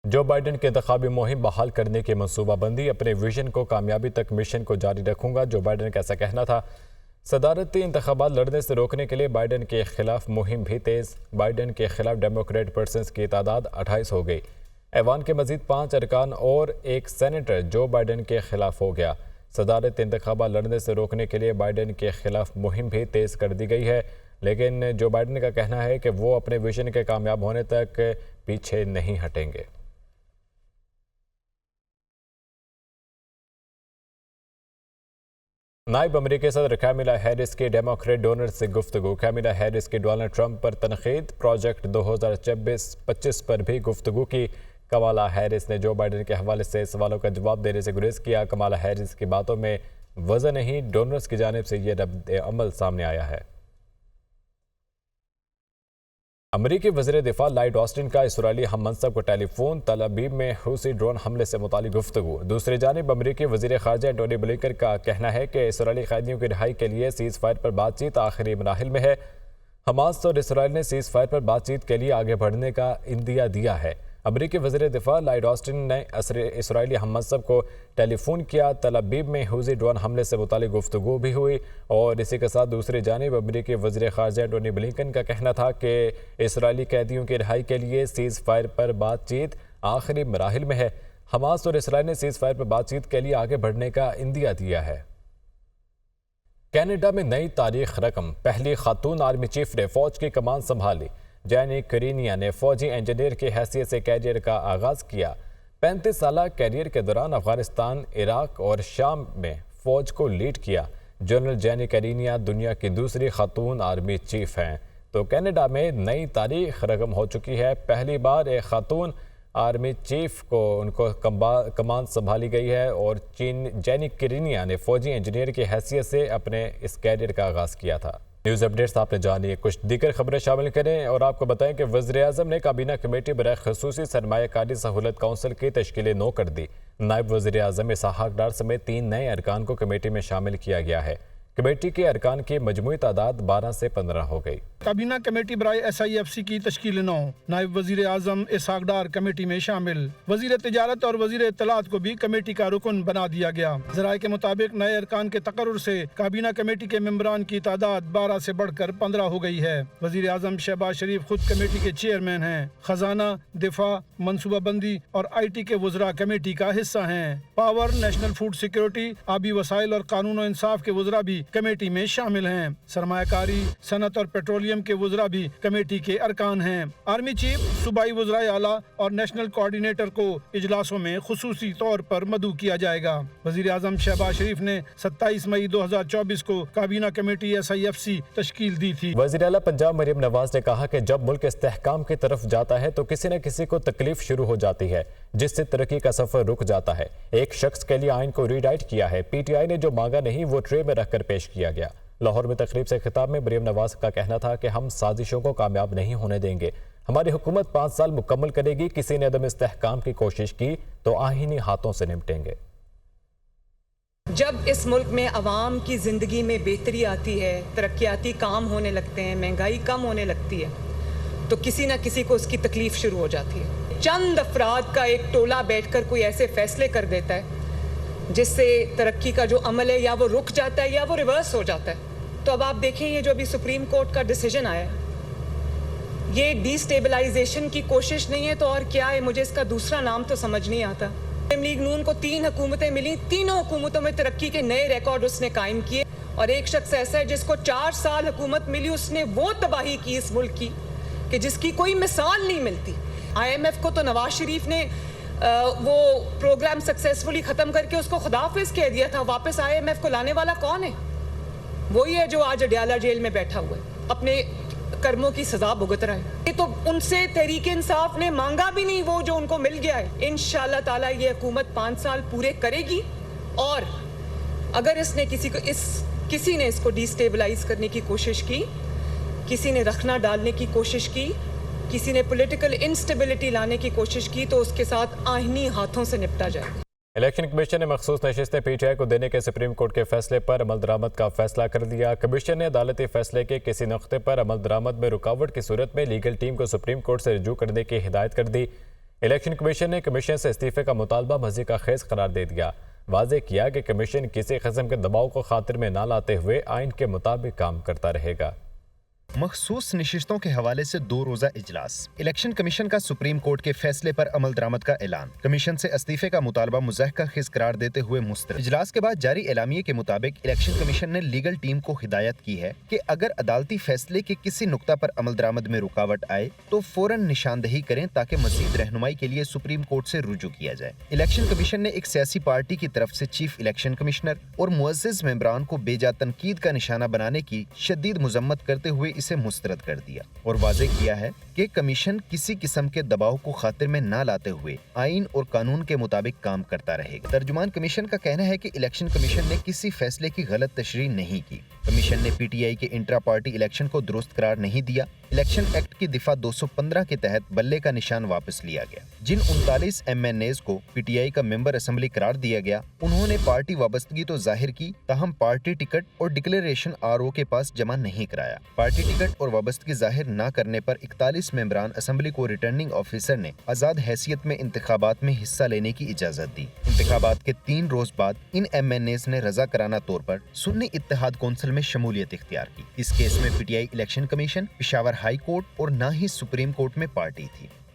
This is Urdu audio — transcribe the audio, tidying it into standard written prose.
جو بائیڈن کی انتخابی مہم بحال کرنے کی منصوبہ بندی، اپنے ویژن کو کامیابی تک مشن کو جاری رکھوں گا، جو بائیڈن کا ایسا کہنا تھا۔ صدارتی انتخابات لڑنے سے روکنے کے لیے بائیڈن کے خلاف مہم بھی تیز۔ بائیڈن کے خلاف ڈیموکریٹ پرسنز کی تعداد 28 ہو گئی۔ ایوان کے مزید 5 ارکان اور ایک سینیٹر جو بائیڈن کے خلاف ہو گیا۔ صدارتی انتخابات لڑنے سے روکنے کے لیے بائیڈن کے خلاف مہم بھی تیز کر دی گئی ہے، لیکن جو بائیڈن کا کہنا ہے کہ وہ اپنے ویژن کے کامیاب ہونے تک پیچھے نہیں ہٹیں گے۔ نائب امریکی صدر کیملا ہیرس کی ڈیموکریٹ ڈونر سے گفتگو۔ کیملا ہیرس کی ڈونلڈ ٹرمپ پر تنقید، پروجیکٹ 2024-25 پر بھی گفتگو کی۔ کمالا ہیرس نے جو بائیڈن کے حوالے سے سوالوں کا جواب دینے سے گریز کیا۔ کمالا ہیرس کی باتوں میں وزن نہیں، ڈونرز کی جانب سے یہ رد عمل سامنے آیا ہے۔ امریکی وزیر دفاع لائیڈ آسٹن کا اسرائیلی ہم منصب کو ٹیلی فون، تل ابیب میں حوثی ڈرون حملے سے متعلق گفتگو۔ دوسری جانب امریکی وزیر خارجہ اینٹونی بلنکن کا کہنا ہے کہ اسرائیلی قیدیوں کی رہائی کے لیے سیز فائر پر بات چیت آخری مراحل میں ہے۔ حماس اور اسرائیل نے سیز فائر پر بات چیت کے لیے آگے بڑھنے کا عندیہ دیا ہے۔ امریکی وزیر دفاع لائیڈ آسٹن نے اسرائیلی ہم منصب کو ٹیلی فون کیا۔ تل ابیب میں حوثی ڈرون حملے سے متعلق گفتگو بھی ہوئی، اور اسی کے ساتھ دوسری جانب امریکی وزیر خارجہ اینٹونی بلنکن کا کہنا تھا کہ اسرائیلی قیدیوں کی رہائی کے لیے سیز فائر پر بات چیت آخری مراحل میں ہے۔ حماس اور اسرائیل نے سیز فائر پر بات چیت کے لیے آگے بڑھنے کا عندیہ دیا ہے۔ کینیڈا میں نئی تاریخ رقم، پہلی خاتون آرمی چیف نے فوج کی کمان سنبھالی۔ جینی کرینیا نے فوجی انجینئر کی حیثیت سے کیریئر کا آغاز کیا۔ 35 سالہ کیریئر کے دوران افغانستان، عراق اور شام میں فوج کو لیڈ کیا۔ جنرل جینی کرینیا دنیا کی دوسری خاتون آرمی چیف ہیں۔ تو کینیڈا میں نئی تاریخ رقم ہو چکی ہے، پہلی بار ایک خاتون آرمی چیف کو کمان سنبھالی گئی ہے، اور جینی کرینیا نے فوجی انجینئر کی حیثیت سے اپنے اس کیریئر کا آغاز کیا تھا۔ نیوز اپڈیٹس آپ نے جانی ہے، کچھ دیگر خبریں شامل کریں اور آپ کو بتائیں کہ وزیراعظم نے کابینہ کمیٹی برائے خصوصی سرمایہ کاری سہولت کونسل کی تشکیل 9 کر دی۔ نائب وزیر اعظم اسحاق ڈار سمیت 3 نئے ارکان کو کمیٹی میں شامل کیا گیا ہے۔ کمیٹی کے ارکان کی مجموعی تعداد 12 سے 15 ہو گئی۔ کابینہ کمیٹی برائے SIFC کی تشکیل 9، نائب وزیر اعظم اسحاق ڈار کمیٹی میں شامل۔ وزیر تجارت اور وزیر اطلاعات کو بھی کمیٹی کا رکن بنا دیا گیا۔ ذرائع کے مطابق نئے ارکان کے تقرر سے کابینہ کمیٹی کے ممبران کی تعداد 12 سے بڑھ کر 15 ہو گئی ہے۔ وزیر اعظم شہباز شریف خود کمیٹی کے چیئرمین ہیں۔ خزانہ، دفاع، منصوبہ بندی اور IT کے وزراء کمیٹی کا حصہ ہیں۔ پاور، نیشنل فوڈ سیکیورٹی، آبی وسائل اور قانون و انصاف کے وزراء بھی کمیٹی میں شامل ہیں۔ سرمایہ کاری، صنعت اور پیٹرولیم کے وزراء بھی کمیٹی کے ارکان ہیں۔ آرمی چیف، صوبائی وزرائے اعلیٰ اور نیشنل کوآرڈینیٹر کو اجلاسوں میں خصوصی طور پر مدعو کیا جائے گا۔ وزیر اعظم شہباز شریف نے 27 مئی 2024 کو کابینہ کمیٹی SIFC تشکیل دی تھی۔ وزیر اعلیٰ پنجاب مریم نواز نے کہا کہ جب ملک استحکام کی طرف جاتا ہے تو کسی نہ کسی کو تکلیف شروع ہو جاتی ہے، جس سے ترقی کا سفر رک جاتا ہے۔ ایک شخص کے لیے آئین کو ری رائٹ کیا ہے، PTI نے جو مانگا نہیں وہ ٹرے میں رکھ کر پیش کیا گیا۔ لاہور میں تقریب سے خطاب میں مریم نواز کا کہنا تھا کہ ہم سازشوں کو کامیاب نہیں ہونے دیں گے۔ ہماری حکومت 5 سال مکمل کرے گی، کسی نے عدم استحکام کی کوشش کی تو آئینی ہاتھوں سے نمٹیں گے۔ جب اس ملک میں عوام کی زندگی میں بہتری آتی ہے، ترقیاتی کام ہونے لگتے ہیں، مہنگائی کم ہونے لگتی ہے، تو کسی نہ کسی کو اس کی تکلیف شروع ہو جاتی ہے۔ چند افراد کا ایک ٹولہ بیٹھ کر کوئی ایسے فیصلے کر دیتا ہے جس سے ترقی کا جو عمل ہے یا وہ رک جاتا ہے یا وہ ریورس ہو جاتا ہے۔ تو اب آپ دیکھیں یہ جو ابھی سپریم کورٹ کا ڈیسیجن آیا ہے، یہ ڈی سٹیبلائزیشن کی کوشش نہیں ہے تو اور کیا ہے؟ مجھے اس کا دوسرا نام تو سمجھ نہیں آتا۔ مسلم لیگ نون کو 3 حکومتیں ملی، تینوں حکومتوں میں ترقی کے نئے ریکارڈ اس نے قائم کیے، اور ایک شخص ایسا ہے جس کو 4 سال حکومت ملی، اس نے وہ تباہی کی اس ملک کی کہ جس کی کوئی مثال نہیں ملتی۔ IMF کو تو نواز شریف نے وہ پروگرام سکسیسفلی ختم کر کے اس کو خداحافظ کہہ دیا تھا۔ واپس IMF کو لانے والا کون ہے؟ وہی ہے جو آج اڈیالہ جیل میں بیٹھا ہوا ہے، اپنے کرموں کی سزا بھگت رہا ہے۔ یہ تو ان سے تحریک انصاف نے مانگا بھی نہیں وہ جو ان کو مل گیا ہے۔ انشاءاللہ تعالیٰ یہ حکومت 5 سال پورے کرے گی، اور اگر اس نے کسی نے اس کو ڈی سٹیبلائز کرنے کی کوشش کی، کسی نے رکھنا ڈالنے کی کوشش کی، کسی نے پولیٹیکل انسٹیبلٹی لانے کی کوشش کی، تو اس کے ساتھ آئینی ہاتھوں سے نپٹا جائے گا۔ الیکشن کمیشن نے مخصوص نشستیں PTI کو دینے کے سپریم کورٹ کے فیصلے پر عمل درآمد کا فیصلہ کر دیا۔ کمیشن نے عدالتی فیصلے کے کسی نقطے پر عمل درآمد میں رکاوٹ کی صورت میں لیگل ٹیم کو سپریم کورٹ سے رجوع کرنے کی ہدایت کر دی۔ الیکشن کمیشن نے کمیشن سے استعفے کا مطالبہ مزید کا خیز قرار دے دیا۔ واضح کیا کہ کمیشن کسی قسم کے دباؤ کو خاطر میں نہ لاتے ہوئے آئین کے مطابق کام کرتا رہے گا۔ مخصوص نشستوں کے حوالے سے 2 روزہ اجلاس۔ الیکشن کمیشن کا سپریم کورٹ کے فیصلے پر عمل درآمد کا اعلان۔ کمیشن سے استعفے کا مطالبہ مضحکہ خیز قرار دیتے ہوئے مسترد۔ اجلاس کے بعد جاری اعلامیے کے مطابق الیکشن کمیشن نے لیگل ٹیم کو ہدایت کی ہے کہ اگر عدالتی فیصلے کے کسی نقطہ پر عمل درآمد میں رکاوٹ آئے تو فوراً نشاندہی کریں تاکہ مزید رہنمائی کے لیے سپریم کورٹ سے رجوع کیا جائے۔ الیکشن کمیشن نے ایک سیاسی پارٹی کی طرف سے چیف الیکشن کمشنر اور معزز ممبران کو بے جا تنقید کا نشانہ بنانے کی شدید مذمت کرتے ہوئے اسے مسترد کر دیا اور واضح کیا ہے کہ کمیشن کسی قسم کے دباؤ کو خاطر میں نہ لاتے ہوئے آئین اور قانون کے مطابق کام کرتا رہے گا۔ ترجمان کمیشن کا کہنا ہے کہ الیکشن کمیشن نے کسی فیصلے کی غلط تشریح نہیں کی۔ کمیشن نے پی ٹی آئی کے انٹرا پارٹی الیکشن کو درست قرار نہیں دیا۔ الیکشن ایکٹ کی دفعہ 215 کے تحت بلے کا نشان واپس لیا گیا۔ جن 39 ایم این ایز کو پی ٹی آئی کا ممبر اسمبلی قرار دیا گیا انہوں نے پارٹی وابستگی تو ظاہر کی، تاہم پارٹی ٹکٹ اور ڈکلیریشن آر او کے پاس جمع نہیں کرایا۔ پارٹی ٹکٹ اور وابستگی ظاہر نہ کرنے پر 41 ممبران اسمبلی کو ریٹرننگ آفیسر نے آزاد حیثیت میں انتخابات میں حصہ لینے کی اجازت دی۔ انتخابات کے 3 روز بعد ان ایم این ایز نے رضاکارانہ طور پر سنی اتحاد کونسل میں شمولیت اختیار کی۔ اس کیس میں P T I election commission, Peshawar high court اور نہ ہی سپریم کورٹ میں پارٹی تھی۔